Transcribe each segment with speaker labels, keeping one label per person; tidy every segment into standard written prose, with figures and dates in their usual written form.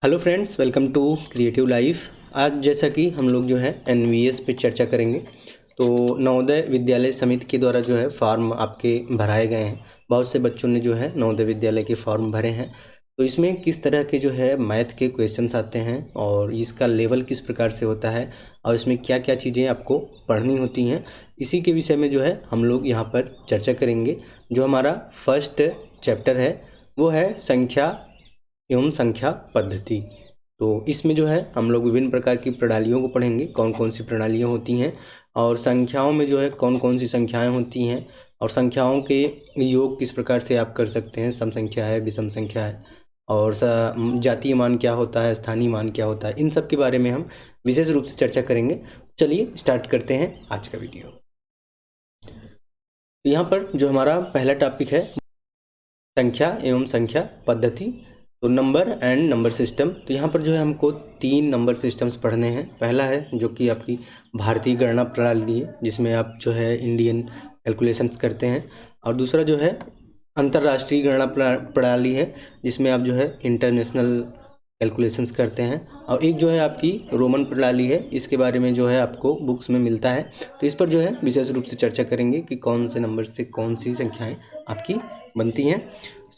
Speaker 1: Hello friends, welcome to creative life. आज जैसा कि हम लोग जो है एनवीएस पे चर्चा करेंगे। तो नवोदय विद्यालय समिति के द्वारा जो है फॉर्म आपके भराए गए हैं। बहुत से बच्चों ने जो है नवोदय विद्यालय के फॉर्म भरे हैं। तो इसमें किस तरह के जो है मैथ के क्वेश्चंस आते हैं और इसका लेवल किस प्रकार से होता है और इसमें क्या क्या चीज़ें आपको पढ़नी होती हैं, इसी के विषय में जो है हम लोग यहाँ पर चर्चा करेंगे। जो हमारा फर्स्ट चैप्टर है वो है संख्या एवं संख्या पद्धति। तो इसमें जो है हम लोग विभिन्न प्रकार की प्रणालियों को पढ़ेंगे, कौन कौन सी प्रणालियाँ होती हैं और संख्याओं में जो है कौन कौन सी संख्याएं होती हैं और संख्याओं के योग किस प्रकार से आप कर सकते हैं। सम संख्या है, विषम संख्या है और जातीय मान क्या होता है, स्थानीय मान क्या होता है, इन सब के बारे में हम विशेष रूप से चर्चा करेंगे। चलिए स्टार्ट करते हैं आज का वीडियो। तो यहाँ पर जो हमारा पहला टॉपिक है संख्या एवं संख्या पद्धति, तो नंबर एंड नंबर सिस्टम। तो यहाँ पर जो है हमको 3 नंबर सिस्टम्स पढ़ने हैं। पहला है जो कि आपकी भारतीय गणना प्रणाली है, जिसमें आप जो है इंडियन कैलकुलेशंस करते हैं, और दूसरा जो है अंतर्राष्ट्रीय गणना प्रणाली है, जिसमें आप जो है इंटरनेशनल कैलकुलेशंस करते हैं, और एक जो है आपकी रोमन प्रणाली है, इसके बारे में जो है आपको बुक्स में मिलता है। तो इस पर जो है विशेष रूप से चर्चा करेंगे कि कौन से नंबर से कौन सी संख्याएँ आपकी बनती हैं।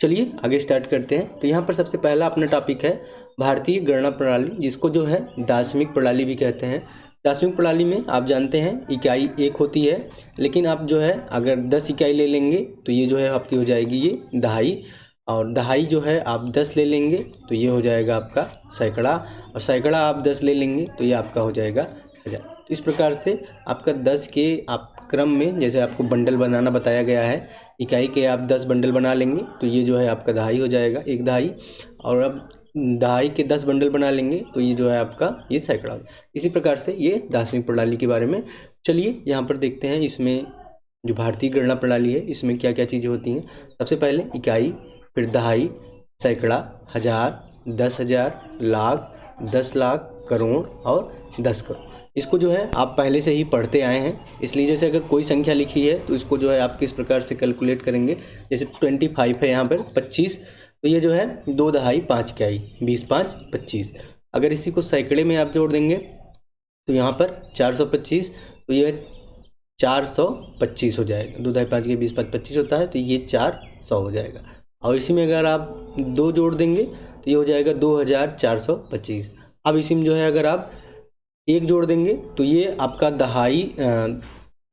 Speaker 1: चलिए आगे स्टार्ट करते हैं। तो यहाँ पर सबसे पहला अपना टॉपिक है भारतीय गणना प्रणाली, जिसको जो है दार्शनिक प्रणाली भी कहते हैं। दार्शनिक प्रणाली में आप जानते हैं इकाई 1 होती है, लेकिन आप जो है अगर 10 इकाई ले लेंगे तो ये जो है आपकी हो जाएगी ये दहाई, और दहाई जो है आप 10 ले लेंगे तो ये हो जाएगा आपका सैकड़ा, और सैकड़ा आप 10 ले लेंगे तो ये आपका हो जाएगा हज़ार। तो इस प्रकार से आपका 10 के आप क्रम में, जैसे आपको बंडल बनाना बताया गया है, इकाई के आप 10 बंडल बना लेंगे तो ये जो है आपका दहाई हो जाएगा, एक दहाई। और अब दहाई के 10 बंडल बना लेंगे तो ये जो है आपका ये सैकड़ा। इसी प्रकार से ये दार्शनिक प्रणाली के बारे में। चलिए यहाँ पर देखते हैं इसमें जो भारतीय गणना प्रणाली है इसमें क्या क्या चीज़ें होती हैं। सबसे पहले इकाई, फिर दहाई, सैकड़ा, हज़ार, 10,000, लाख, 10 लाख, करोड़ और 10 करोड़। इसको जो है आप पहले से ही पढ़ते आए हैं, इसलिए जैसे अगर कोई संख्या लिखी है तो इसको जो है आप किस प्रकार से कैलकुलेट करेंगे। जैसे 25 है यहाँ पर 25, तो ये जो है 2 दहाई 5 इकाई, 20 5 25। अगर इसी को सैकड़े में आप जोड़ देंगे तो यहाँ पर 425, तो ये 425 हो जाएगा। 2 दहाई 5 के 20 5 25 होता है, तो ये 400 हो जाएगा। और इसी में अगर आप 2 जोड़ देंगे तो ये हो जाएगा 2425। अब इसी में जो है अगर आप 1 जोड़ देंगे तो ये आपका दहाई,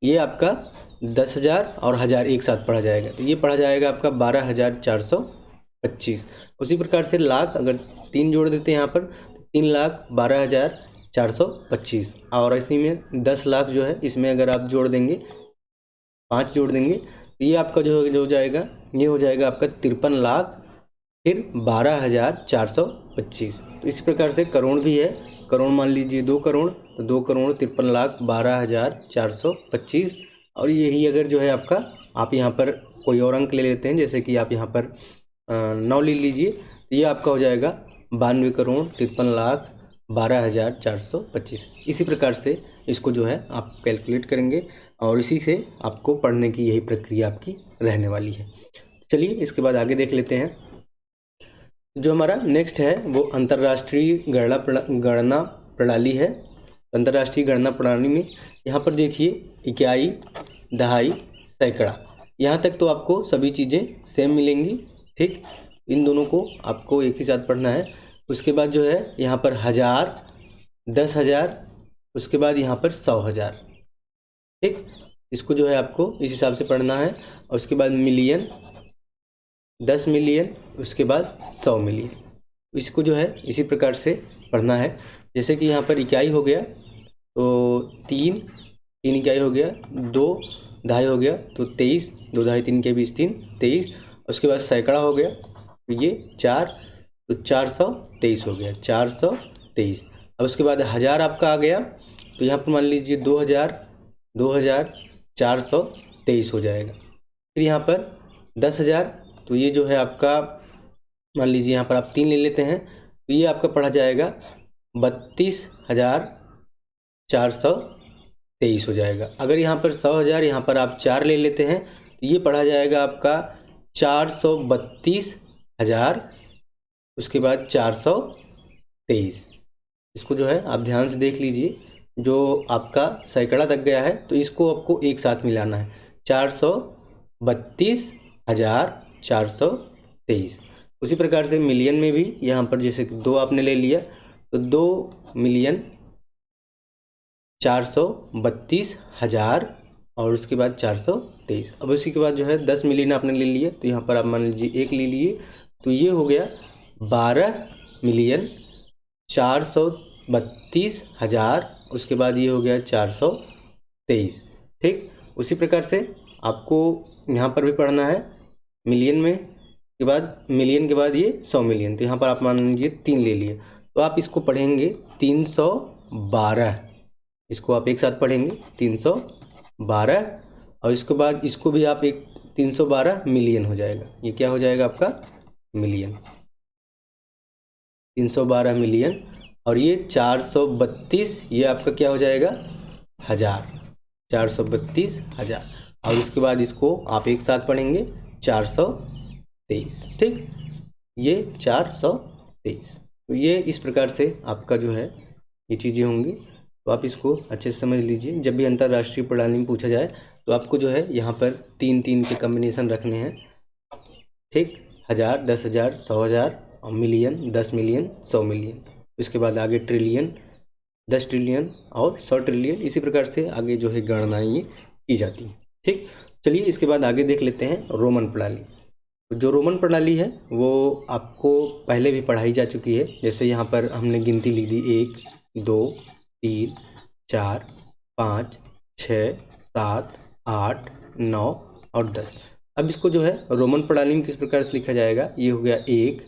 Speaker 1: ये आपका 10,000 और 1000 एक साथ पढ़ा जाएगा, तो ये पढ़ा जाएगा आपका 12,425। उसी प्रकार से लाख, अगर 3 जोड़ देते हैं यहाँ पर तो 3,12,425। और इसी में 10 लाख जो है इसमें अगर आप जोड़ देंगे, 5 जोड़ देंगे तो ये आपका जो हो जाएगा, ये हो जाएगा आपका 53 लाख, फिर 12,425। तो इसी प्रकार से करोड़ भी है। करोड़ मान लीजिए 2 करोड़, तो 2 करोड़ 53 लाख 12,425। और यही अगर जो है आपका, आप यहाँ पर कोई और अंक ले लेते हैं, जैसे कि आप यहाँ पर 9 ले लीजिए, तो ये आपका हो जाएगा 92 करोड़ 53 लाख 12,425। इसी प्रकार से इसको जो है आप कैलकुलेट करेंगे और इसी से आपको पढ़ने की यही प्रक्रिया आपकी रहने वाली है। चलिए इसके बाद आगे देख लेते हैं। जो हमारा नेक्स्ट है वो अंतर्राष्ट्रीय गणना प्रणाली है। अंतर्राष्ट्रीय गणना प्रणाली में यहाँ पर देखिए इकाई, दहाई, सैकड़ा, यहाँ तक तो आपको सभी चीज़ें सेम मिलेंगी। ठीक, इन दोनों को आपको एक ही साथ पढ़ना है। उसके बाद जो है यहाँ पर हज़ार, 10,000, उसके बाद यहाँ पर 100,000। ठीक, इसको जो है आपको इस हिसाब से पढ़ना है। और उसके बाद मिलियन, 10 मिलियन, उसके बाद 100 मिलियन। इसको जो है इसी प्रकार से पढ़ना है। जैसे कि यहाँ पर इकाई हो गया तो 3 इकाई हो गया, 2 दहाई हो गया तो 23, 2 दहाई 3 के 20 3 23। उसके बाद सैकड़ा हो गया तो ये 4, तो 423 हो गया, 423। अब उसके बाद हज़ार आपका आ गया, तो यहाँ पर मान लीजिए 2,000, 2,423 हो जाएगा। फिर यहाँ पर 10,000, तो ये जो है आपका मान लीजिए यहाँ पर आप 3 ले लेते हैं, तो ये आपका पढ़ा जाएगा 32,423 हो जाएगा। अगर यहाँ पर 100,000, यहाँ पर आप 4 ले लेते हैं तो ये पढ़ा जाएगा आपका 432,000, उसके बाद 400 23। इसको जो है आप ध्यान से देख लीजिए, जो आपका सैकड़ा तक गया है तो इसको आपको एक साथ मिलाना है, 432,423। उसी प्रकार से मिलियन में भी यहाँ पर जैसे कि 2 आपने ले लिया तो 2,432,000 और उसके बाद 423। अब उसी के बाद जो है 10 मिलियन आपने ले लिए तो यहाँ पर आप मान लीजिए 1 ले लिए, तो ये हो गया 12,432,000। उसके बाद ये हो गया 423। ठीक, उसी प्रकार से आपको यहाँ पर भी पढ़ना है मिलियन में के बाद, मिलियन के बाद ये 100 मिलियन, तो यहाँ पर आप मान लीजिए 3 ले लिए तो आप इसको पढ़ेंगे 312। इसको आप एक साथ पढ़ेंगे 312 और इसके बाद इसको भी आप एक 312 मिलियन हो जाएगा। ये क्या हो जाएगा आपका मिलियन, 312 मिलियन। और ये 432 ये आपका क्या हो जाएगा हज़ार, 432,000। और उसके बाद इसको आप एक साथ पढ़ेंगे 423। ठीक, ये 423। तो ये इस प्रकार से आपका जो है ये चीज़ें होंगी, तो आप इसको अच्छे से समझ लीजिए। जब भी अंतर्राष्ट्रीय प्रणाली में पूछा जाए तो आपको जो है यहाँ पर 3-3 के कम्बिनेशन रखने हैं। ठीक, 1000, 10,000, 100,000 और मिलियन, 10 मिलियन, 100 मिलियन। उसके बाद आगे ट्रिलियन, 10 ट्रिलियन और 100 ट्रिलियन। इसी प्रकार से आगे जो है गणनाएँ ये की जाती हैं। ठीक, चलिए इसके बाद आगे देख लेते हैं रोमन प्रणाली। तो जो रोमन प्रणाली है वो आपको पहले भी पढ़ाई जा चुकी है। जैसे यहाँ पर हमने गिनती लिख दी 1, 2, 3, 4, 5, 6, 7, 8, 9 और 10। अब इसको जो है रोमन प्रणाली में किस प्रकार से लिखा जाएगा, ये हो गया 1,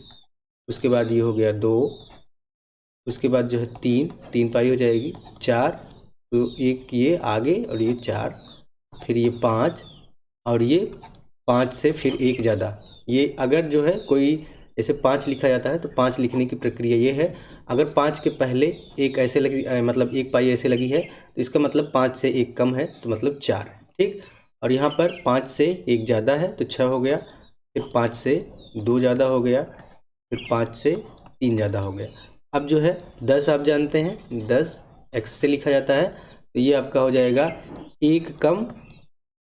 Speaker 1: उसके बाद ये हो गया 2, उसके बाद जो है 3 पाई हो जाएगी, 4 तो एक ये आगे और ये 4, फिर ये 5 और ये 5 से फिर एक ज़्यादा। ये अगर जो है कोई ऐसे 5 लिखा जाता है तो 5 लिखने की प्रक्रिया ये है, अगर 5 के पहले एक ऐसे लगी मतलब एक पाई ऐसे लगी है तो इसका मतलब 5 से एक कम है तो मतलब 4 है। ठीक, और यहाँ पर 5 से एक ज़्यादा है तो 6 हो गया, फिर 5 से 2 ज़्यादा हो गया, फिर 5 से 3 ज़्यादा हो गया। अब जो है 10 आप जानते हैं 10 x से लिखा जाता है, तो ये आपका हो जाएगा एक कम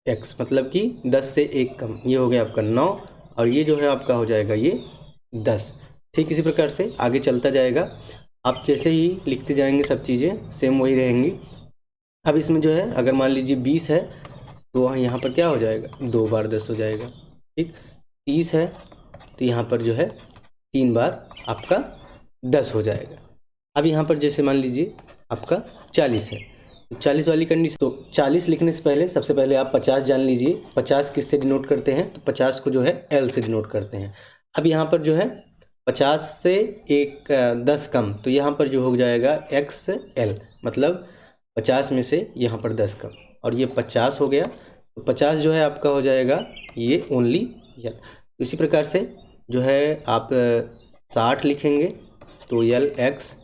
Speaker 1: x, मतलब कि 10 से एक कम, ये हो गया आपका 9 और ये जो है आपका हो जाएगा ये 10। ठीक, इसी प्रकार से आगे चलता जाएगा। आप जैसे ही लिखते जाएंगे सब चीज़ें सेम वही रहेंगी। अब इसमें जो है अगर मान लीजिए 20 है तो यहाँ पर क्या हो जाएगा 2 बार 10 हो जाएगा। ठीक, 30 है तो यहाँ पर जो है 3 बार आपका 10 हो जाएगा। अब यहाँ पर जैसे मान लीजिए आपका 40 है, 40 वाली कंडीशन, तो 40 लिखने से पहले सबसे पहले आप 50 जान लीजिए। 50 किससे डिनोट करते हैं, तो 50 को जो है L से डिनोट करते हैं। अब यहाँ पर जो है 50 से एक 10 कम, तो यहाँ पर जो हो जाएगा XL, मतलब 50 में से यहाँ पर 10 कम और ये 50 हो गया, तो 50 जो है आपका हो जाएगा ये ओनली L। इसी प्रकार से जो है आप 60 लिखेंगे तो LX,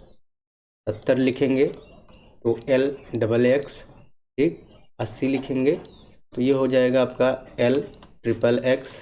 Speaker 1: 70 लिखेंगे तो LXX। ठीक, 80 लिखेंगे तो ये हो जाएगा आपका LXXX।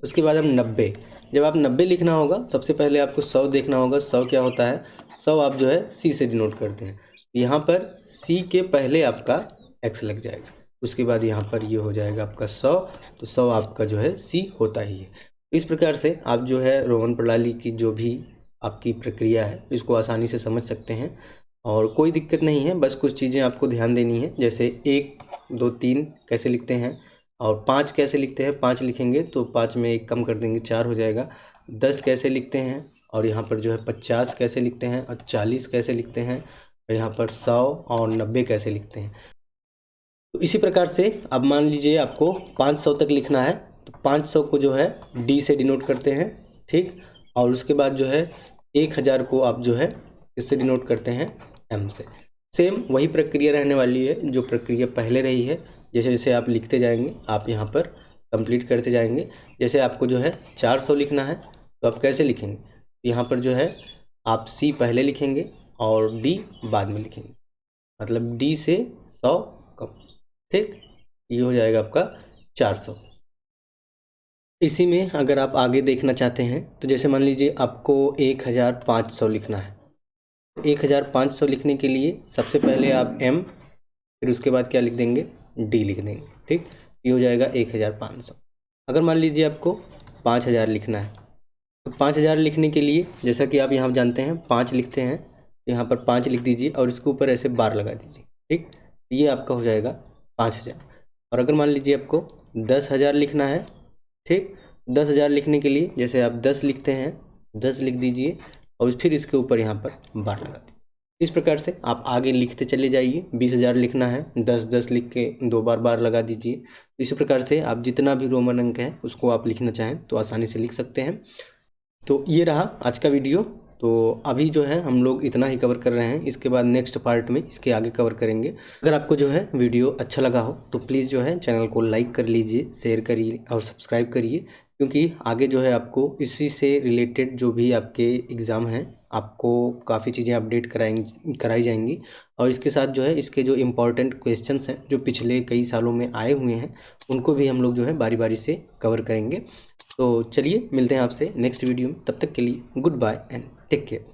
Speaker 1: उसके बाद हम 90, जब आप 90 लिखना होगा सबसे पहले आपको 100 देखना होगा। 100 क्या होता है, 100 आप जो है C से डिनोट करते हैं। यहाँ पर C के पहले आपका X लग जाएगा, उसके बाद यहाँ पर ये हो जाएगा आपका 100, तो 100 आपका जो है C होता ही है। इस प्रकार से आप जो है रोमन प्रणाली की जो भी आपकी प्रक्रिया है इसको आसानी से समझ सकते हैं और कोई दिक्कत नहीं है। बस कुछ चीज़ें आपको ध्यान देनी है, जैसे 1, 2, 3 कैसे लिखते हैं और 5 कैसे लिखते हैं। 5 लिखेंगे तो 5 में एक कम कर देंगे 4 हो जाएगा। 10 कैसे लिखते हैं और यहाँ पर जो है 50 कैसे लिखते हैं और 40 कैसे लिखते हैं और यहाँ पर 100 और 90 कैसे लिखते हैं। तो इसी प्रकार से अब मान लीजिए आपको 500 तक लिखना है तो 500 को जो है D से डिनोट करते हैं। ठीक, और उसके बाद जो है 1000 को आप जो है इससे डिनोट करते हैं M से। सेम वही प्रक्रिया रहने वाली है जो प्रक्रिया पहले रही है। जैसे जैसे आप लिखते जाएंगे आप यहाँ पर कंप्लीट करते जाएंगे। जैसे आपको जो है 400 लिखना है तो आप कैसे लिखेंगे, यहाँ पर जो है आप C पहले लिखेंगे और D बाद में लिखेंगे, मतलब D से 100 कम। ठीक, ये हो जाएगा आपका 400। इसी में अगर आप आगे देखना चाहते हैं तो जैसे मान लीजिए आपको 1500 लिखना है। 1500 लिखने के लिए सबसे पहले आप m, फिर उसके बाद क्या लिख देंगे, d लिख देंगे। ठीक, ये हो जाएगा 1500। अगर मान लीजिए आपको 5000 लिखना है तो 5000 लिखने के लिए जैसा कि आप यहाँ जानते हैं 5 लिखते हैं, यहाँ पर 5 लिख दीजिए और इसके ऊपर ऐसे बार लगा दीजिए। ठीक, ये आपका हो जाएगा 5000। और अगर मान लीजिए आपको 10,000 लिखना है, ठीक, 10,000 लिखने के लिए जैसे आप 10 लिखते हैं, 10 लिख दीजिए और फिर इसके ऊपर यहाँ पर बार लगा दीजिए। इस प्रकार से आप आगे लिखते चले जाइए। 20,000 लिखना है, 10 लिख के 2 बार बार लगा दीजिए। इसी प्रकार से आप जितना भी रोमन अंक है उसको आप लिखना चाहें तो आसानी से लिख सकते हैं। तो ये रहा आज का वीडियो। तो अभी जो है हम लोग इतना ही कवर कर रहे हैं, इसके बाद नेक्स्ट पार्ट में इसके आगे कवर करेंगे। अगर आपको जो है वीडियो अच्छा लगा हो तो प्लीज़ जो है चैनल को लाइक कर लीजिए, शेयर करिए और सब्सक्राइब करिए, क्योंकि आगे जो है आपको इसी से रिलेटेड जो भी आपके एग्ज़ाम हैं आपको काफ़ी चीज़ें अपडेट कराई जाएंगी। और इसके साथ जो है इसके जो इम्पोर्टेंट क्वेश्चंस हैं जो पिछले कई सालों में आए हुए हैं उनको भी हम लोग जो है बारी बारी से कवर करेंगे। तो चलिए मिलते हैं आपसे नेक्स्ट वीडियो में, तब तक के लिए goodbye and take care.